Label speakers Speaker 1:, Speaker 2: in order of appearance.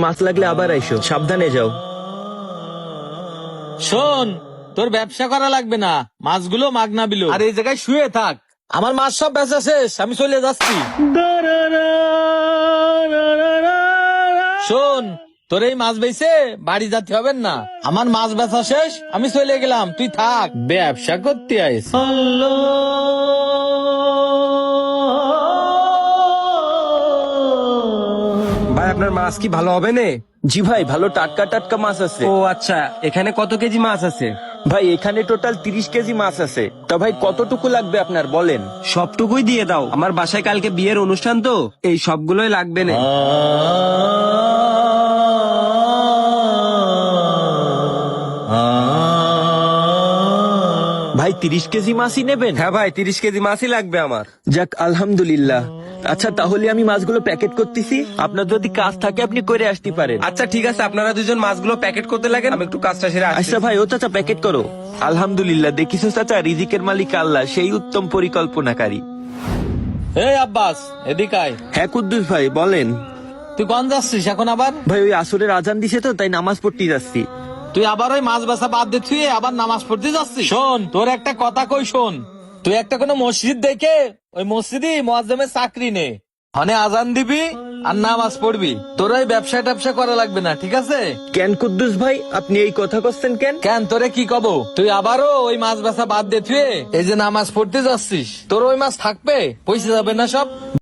Speaker 1: মাছ লাগলে আবার আইসো, সাবধানে যাও।
Speaker 2: শোন, তোর ব্যবসা করা লাগবে না, মাছগুলো মাগনা বিলো। আর এই জায়গায় শুয়ে থাক, আমার মাছ সব বেচা শেষ, আমি চলে যাচ্ছি। শোন, তোর এই মাছ বেচে বাড়ি যেতে হবে না, আমার মাছ বেচা শেষ, আমি চলে গেলাম, তুই থাক, ব্যবসা করতে আইস।
Speaker 3: ভাই আপনার মাছ কি ভালো হবে না?
Speaker 1: জি ভাই, ভালো টাটকা টাটকা মাছ আছে।
Speaker 3: ও আচ্ছা, এখানে কত কেজি মাছ আছে?
Speaker 1: ভাই এখানে টোটাল 30 কেজি মাছ আছে। তা ভাই কতটুকু লাগবে আপনার বলেন?
Speaker 3: সবটুকুই দিয়ে দাও, আমার বাসায় কালকে বিয়ের অনুষ্ঠান তো, এই সবগুলোই লাগবে না।
Speaker 1: ভাই 30 কেজি মাছই নেবেন?
Speaker 3: হ্যাঁ ভাই, 30 কেজি মাছই লাগবে আমার।
Speaker 1: যাক আলহামদুলিল্লাহ। আচ্ছা তাহলে আমি মাছগুলো প্যাকেট করতেছি, আপনার যদি কাজ থাকে আপনি করে আসতে পারেন।
Speaker 3: আচ্ছা ঠিক আছে, আপনারা দুজন মাছগুলো প্যাকেট করতে লাগেন, আমি একটু কাজটা সেরে আসছি।
Speaker 1: আচ্ছা ভাই, ও চাচা প্যাকেট করো। আলহামদুলিল্লাহ, দেখিছো চাচা, রিজিকের মালিক আল্লাহ, সেই উত্তম পরিকল্পনাকারী।
Speaker 2: এই আব্বাস, এদিকে আয়।
Speaker 1: হ্যাঁ কুদ্দুস ভাই বলেন।
Speaker 2: তুই কোন যাচ্ছিস এখন আবার?
Speaker 1: ভাই ওই আসরের আজান দিছে তো, তাই নামাজ পড়তে যাচ্ছি।
Speaker 2: তুই আবার ওই মাছ বেচা বাদ দিয়ে তুই আবার নামাজ পড়তে যাচ্ছিস? শোন, তোর একটা কথা কই শোন, তুই একটা কোনো মসজিদ দেখে ওই মসজিদই মুয়াজ্জিমের চাকরি নে, হনে আজান দিবি আর নামাজ পড়বি, তোর ওই ব্যবসা ট্যাবসা করা লাগবে না, ঠিক আছে?
Speaker 1: কেন কুদ্দুস ভাই, আপনি এই কথা করছেন কেন?
Speaker 2: কেন, তোরে কি কব? তুই আবারও ওই মাছ বেচা বাদ দিয়ে তুই এই যে নামাজ পড়তে যাচ্ছিস, তোর ওই মাছ থাকবে, পয়সা যাবে না সব।